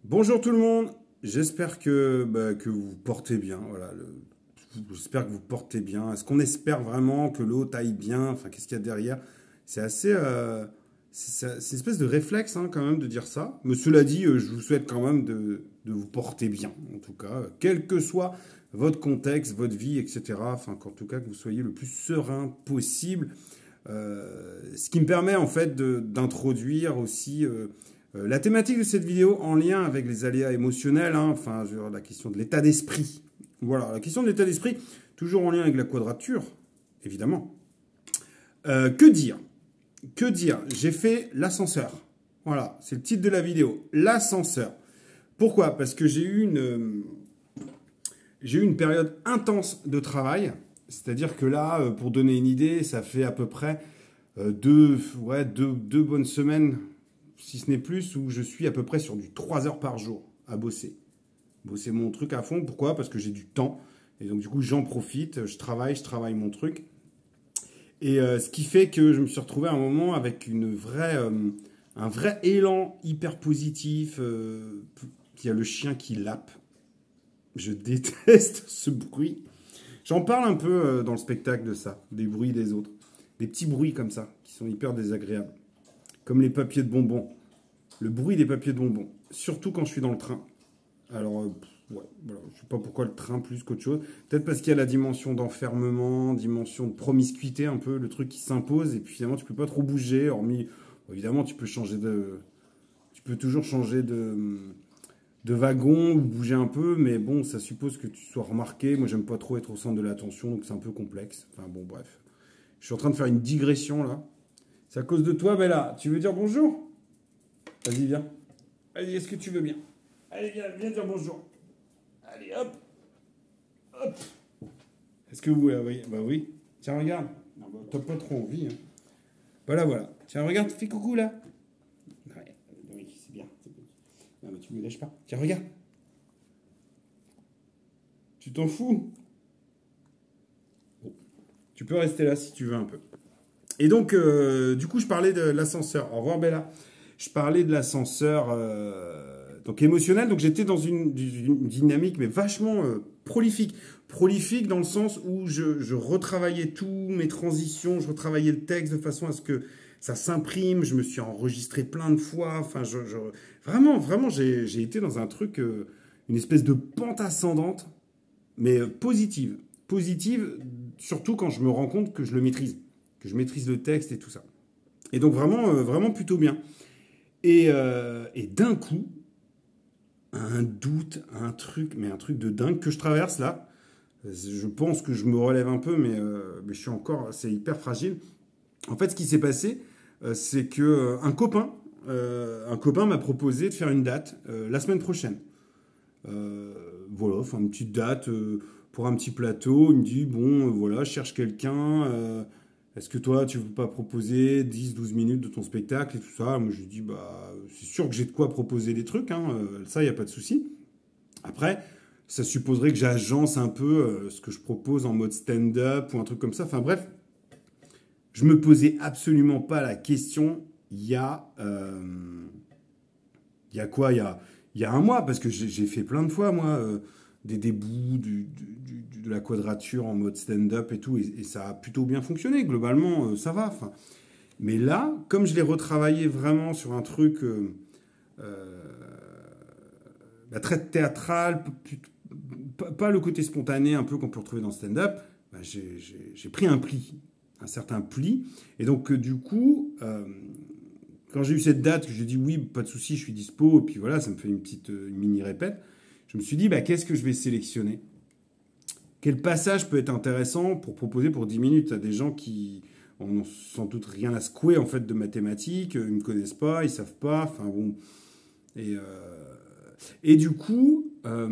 Bonjour tout le monde, j'espère que vous vous portez bien. Voilà, j'espère que vous portez bien. Est-ce qu'on espère vraiment que l'autre aille bien? Enfin, qu'est-ce qu'il y a derrière? C'est assez. C'est une espèce de réflexe hein, quand même de dire ça. Mais cela dit, je vous souhaite quand même de vous porter bien, en tout cas, quel que soit votre contexte, votre vie, etc. Enfin, qu'en tout cas, que vous soyez le plus serein possible. Ce qui me permet en fait d'introduire aussi la thématique de cette vidéo en lien avec les aléas émotionnels, hein, enfin la question de l'état d'esprit. Voilà, la question de l'état d'esprit, toujours en lien avec la quadrature, évidemment. Que dire? Que dire? J'ai fait l'ascenseur. Voilà, c'est le titre de la vidéo. L'ascenseur. Pourquoi? Parce que j'ai eu une période intense de travail. C'est-à-dire que là, pour donner une idée, ça fait à peu près deux bonnes semaines, si ce n'est plus, où je suis à peu près sur du 3 heures par jour à bosser. Bosser mon truc à fond. Pourquoi? Parce que j'ai du temps. Et donc du coup, j'en profite. Je travaille mon truc. Et ce qui fait que je me suis retrouvé à un moment avec un vrai élan hyper positif. Il y a le chien qui lappe. Je déteste ce bruit. J'en parle un peu dans le spectacle de ça, des bruits des autres. Des petits bruits comme ça, qui sont hyper désagréables. Comme les papiers de bonbons. Le bruit des papiers de bonbons. Surtout quand je suis dans le train. Alors, ouais, voilà, je ne sais pas pourquoi le train plus qu'autre chose. Peut-être parce qu'il y a la dimension d'enfermement, dimension de promiscuité, un peu, le truc qui s'impose. Et puis finalement, tu peux pas trop bouger, hormis... Évidemment, tu peux changer de... Tu peux toujours changer de wagon ou bouger un peu, mais bon, ça suppose que tu sois remarqué. Moi, j'aime pas trop être au centre de l'attention, donc c'est un peu complexe. Enfin bon, bref. Je suis en train de faire une digression, là. C'est à cause de toi, Bella. Tu veux dire bonjour? Vas-y, viens. Allez, est-ce que tu veux bien? Allez, viens dire bonjour. Allez, hop, hop. Est-ce que vous voyez? Bah oui. Tiens, regarde. Non, bah, t'as pas trop envie. Hein. Voilà. Tiens, regarde, fais coucou, là. Ouais, oui, c'est bien. Non, mais tu me lâches pas. Tiens, regarde. Tu t'en fous? Bon. Tu peux rester là si tu veux un peu. Et donc, du coup, je parlais de l'ascenseur. Au revoir, Bella. Je parlais de l'ascenseur donc émotionnel. Donc, j'étais dans une dynamique, mais vachement prolifique. Prolifique dans le sens où je retravaillais tout, mes transitions, je retravaillais le texte de façon à ce que ça s'imprime. Je me suis enregistré plein de fois. Enfin, vraiment, j'ai été dans un truc, une espèce de pente ascendante, mais positive. Positive, surtout quand je me rends compte que je le maîtrise, que je maîtrise le texte et tout ça. Et donc vraiment plutôt bien. Et d'un coup, un doute, mais un truc de dingue que je traverse là. Je pense que je me relève un peu, mais je suis encore, c'est hyper fragile. En fait, ce qui s'est passé, c'est que un copain m'a proposé de faire une date la semaine prochaine. Voilà, enfin une petite date pour un petit plateau. Il me dit, bon, voilà, je cherche quelqu'un. Est-ce que toi, tu veux pas proposer 10-12 minutes de ton spectacle et tout ça? Moi, je lui dis, bah, c'est sûr que j'ai de quoi proposer des trucs, hein, ça, il n'y a pas de souci. Après, ça supposerait que j'agence un peu ce que je propose en mode stand-up ou un truc comme ça. Enfin bref, je me posais absolument pas la question il y a quoi? Il y a un mois, parce que j'ai fait plein de fois, moi, des bouts de la quadrature en mode stand-up et tout, et ça a plutôt bien fonctionné. Globalement, ça va. Enfin. Mais là, comme je l'ai retravaillé vraiment sur un truc euh, très théâtral, pas le côté spontané un peu qu'on peut retrouver dans le stand-up, bah, j'ai pris un pli, un certain pli. Et donc, du coup, quand j'ai eu cette date, que j'ai dit oui, pas de souci, je suis dispo, et puis voilà, ça me fait une petite une mini répète, je me suis dit, bah, qu'est-ce que je vais sélectionner? Quel passage peut être intéressant pour proposer pour 10 minutes à des gens qui ont sans doute rien à secouer en fait de mathématiques, ils me connaissent pas, ils savent pas, enfin bon. Et, euh, et du coup, je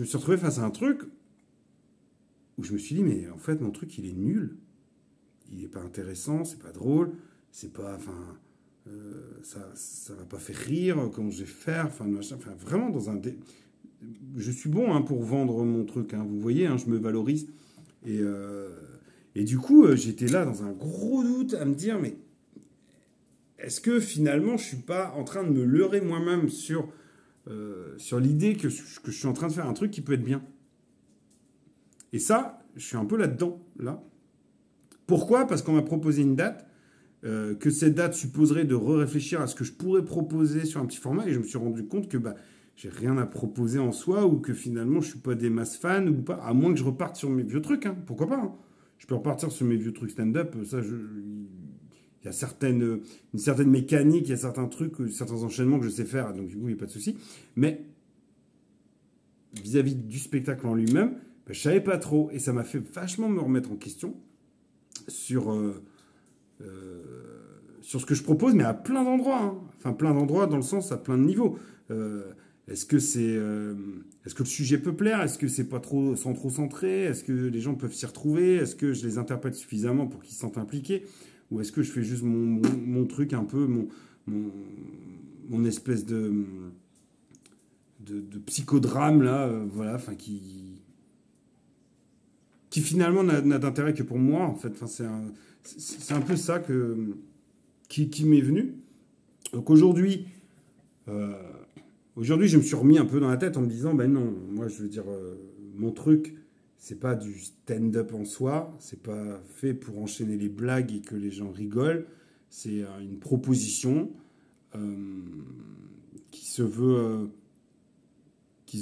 me suis retrouvé face à un truc où je me suis dit, mais en fait, mon truc, il est nul. Il est pas intéressant, c'est pas drôle, c'est pas, enfin, ça va pas faire rire, comment je vais faire, enfin, machin, enfin vraiment dans un... Je suis bon hein, pour vendre mon truc, hein, vous voyez, hein, je me valorise. Et, euh, et du coup, j'étais là dans un gros doute à me dire, mais est-ce que finalement, je suis pas en train de me leurrer moi-même sur sur l'idée que je suis en train de faire un truc qui peut être bien. Et ça, je suis un peu là-dedans, là. Pourquoi? Parce qu'on m'a proposé une date, que cette date supposerait de réfléchir à ce que je pourrais proposer sur un petit format, et je me suis rendu compte que bah, j'ai rien à proposer en soi, ou que finalement je suis pas des masses fans, ou pas, à moins que je reparte sur mes vieux trucs, hein, pourquoi pas, hein. Je peux repartir sur mes vieux trucs stand-up, ça, il y a une certaine mécanique, il y a certains trucs, certains enchaînements que je sais faire, donc du coup, il n'y a pas de souci. Mais vis-à-vis du spectacle en lui-même, ben, je savais pas trop. Et ça m'a fait vachement me remettre en question sur, sur ce que je propose, mais à plein d'endroits, hein. Enfin, plein d'endroits dans le sens à plein de niveaux. Est-ce que est-ce que le sujet peut plaire? Est-ce que c'est pas trop, sans trop centré? Est-ce que les gens peuvent s'y retrouver? Est-ce que je les interprète suffisamment pour qu'ils se sentent impliqués? Ou est-ce que je fais juste mon truc un peu, mon, mon espèce de psychodrame là, voilà, enfin qui finalement n'a d'intérêt que pour moi en fait. Enfin, c'est un peu ça qui m'est venu. Donc euh, aujourd'hui, je me suis remis un peu dans la tête en me disant, ben non, moi je veux dire, mon truc, c'est pas du stand-up en soi, c'est pas fait pour enchaîner les blagues et que les gens rigolent, c'est une proposition euh, qui se veut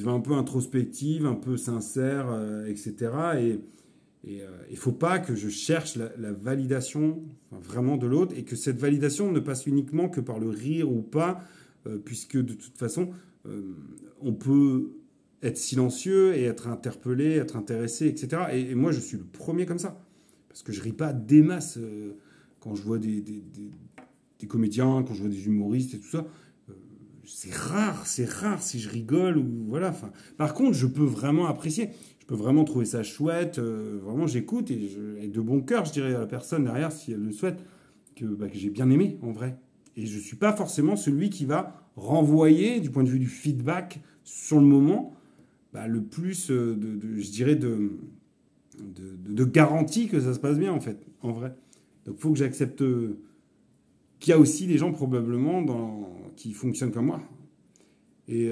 un peu introspective, un peu sincère, etc. Et il ne faut pas que je cherche la validation enfin, vraiment de l'autre et que cette validation ne passe uniquement que par le rire ou pas, puisque de toute façon, on peut être silencieux et être interpellé, être intéressé, etc. Et moi, je suis le premier comme ça. Parce que je ris pas des masses quand je vois des comédiens, quand je vois des humoristes et tout ça. C'est rare si je rigole ou voilà. Enfin, par contre, je peux vraiment apprécier. Je peux vraiment trouver ça chouette. Vraiment, j'écoute et de bon cœur, je dirais à la personne derrière, si elle le souhaite, que j'ai bien aimé en vrai. Et je suis pas forcément celui qui va renvoyer, du point de vue du feedback sur le moment, bah, le plus, je dirais, de garantie que ça se passe bien en fait, en vrai. Donc, il faut que j'accepte qu'il y a aussi des gens probablement qui fonctionnent comme moi. Et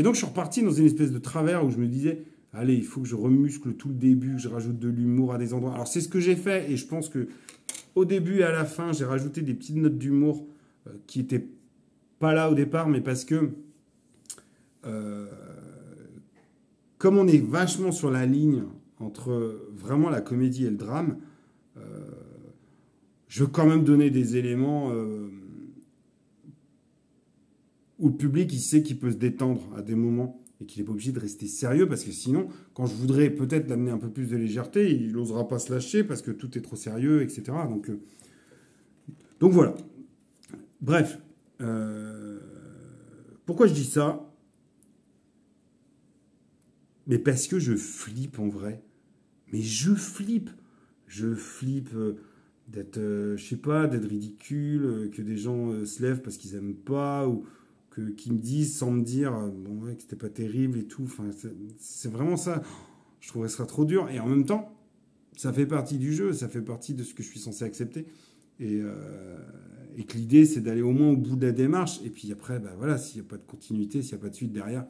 donc je suis reparti dans une espèce de travers où je me disais, allez, il faut que je remuscle tout le début, que je rajoute de l'humour à des endroits. Alors c'est ce que j'ai fait et je pense que au début et à la fin, j'ai rajouté des petites notes d'humour qui étaient pas là au départ, mais parce que euh, comme on est vachement sur la ligne entre vraiment la comédie et le drame, euh, je veux quand même donner des éléments où le public il sait qu'il peut se détendre à des moments et qu'il n'est pas obligé de rester sérieux parce que sinon, quand je voudrais peut-être l'amener un peu plus de légèreté, il n'osera pas se lâcher parce que tout est trop sérieux, etc. Donc voilà. Bref, pourquoi je dis ça? Mais parce que je flippe en vrai. Mais je flippe. Je flippe d'être, je sais pas, d'être ridicule, que des gens se lèvent parce qu'ils aiment pas ou qu'ils me disent sans me dire bon ouais, que c'était pas terrible et tout. Enfin, c'est vraiment ça. Je trouverais ça trop dur. Et en même temps, ça fait partie du jeu, ça fait partie de ce que je suis censé accepter. Et que l'idée, c'est d'aller au moins au bout de la démarche. Et puis après, bah voilà, s'il n'y a pas de continuité, s'il n'y a pas de suite derrière,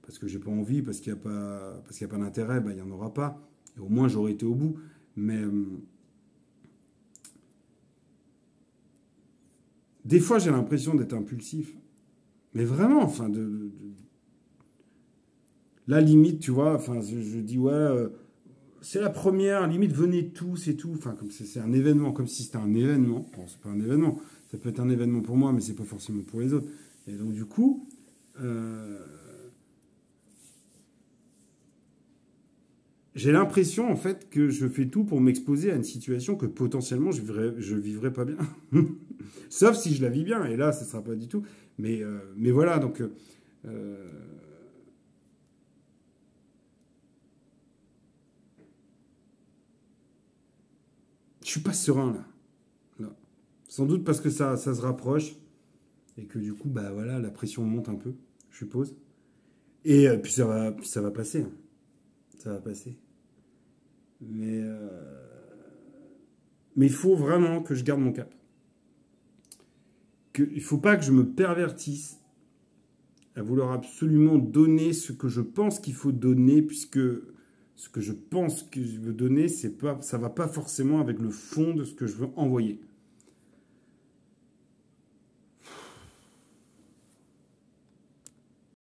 parce que j'ai pas envie, parce qu'il n'y a pas d'intérêt, bah, il n'y en aura pas. Et au moins, j'aurais été au bout. Mais des fois, j'ai l'impression d'être impulsif. Mais vraiment, enfin, la limite, tu vois, enfin, je dis, ouais, c'est la première, limite, venez tous et tout. Enfin, comme c'est un événement, comme si c'était un événement. Bon, c'est pas un événement. Ça peut être un événement pour moi, mais c'est pas forcément pour les autres. Et donc, du coup, j'ai l'impression, en fait, que je fais tout pour m'exposer à une situation que potentiellement je vivrais pas bien. Sauf si je la vis bien. Et là, ce sera pas du tout. Mais voilà, donc... je suis pas serein, là. Là. Sans doute parce que ça se rapproche. Et que du coup, bah voilà, la pression monte un peu, je suppose. Et puis ça va passer. Hein. Ça va passer. Mais il faut vraiment que je garde mon cap. Il ne faut pas que je me pervertisse à vouloir absolument donner ce que je pense qu'il faut donner, puisque ce que je pense que je veux donner, ça va pas forcément avec le fond de ce que je veux envoyer.